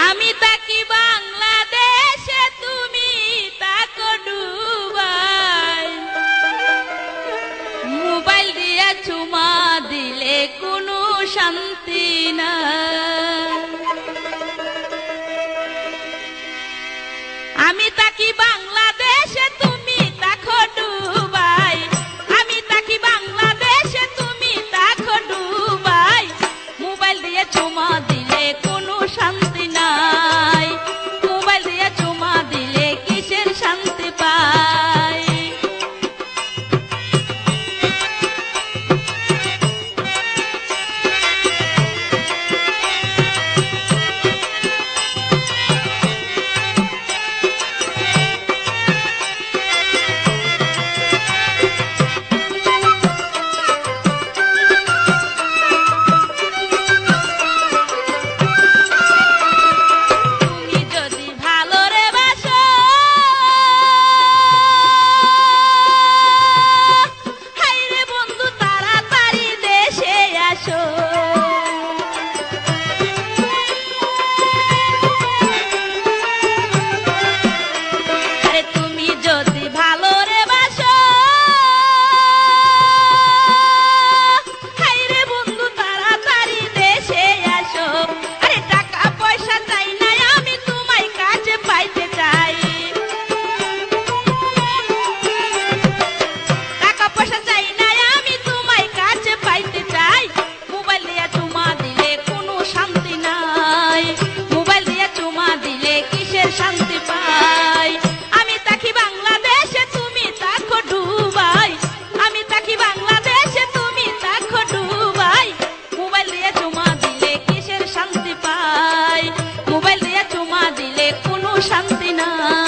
আমি তাকি বাংলাদেশে, তুমি তাকো দুবাই। মোবাইল দিয়ে চুমা দিলে কোনো শান্তি নাই। আমি তাকি বাংলাদেশে, তুমি তাকো দুবাই। আমি তাকি বাংলাদেশে, তুমি তাকো দুবাই। মোবাইল দিয়ে চুমা দিলে কোনো শান্তি নাই। মোবাইল দিয়ে চুমা দিলে কিসের শান্তি পাই। শান্তি পাই। আমি তাকি বাংলাদেশে, তুমি তাকো দুবাই। আমি তাকি বাংলাদেশে, তুমি তাকো দুবাই। মোবাইল দিয়ে চুমা দিলে কিসের শান্তি পাই। মোবাইল দিয়ে চুমা দিলে কোনো শান্তি নাই।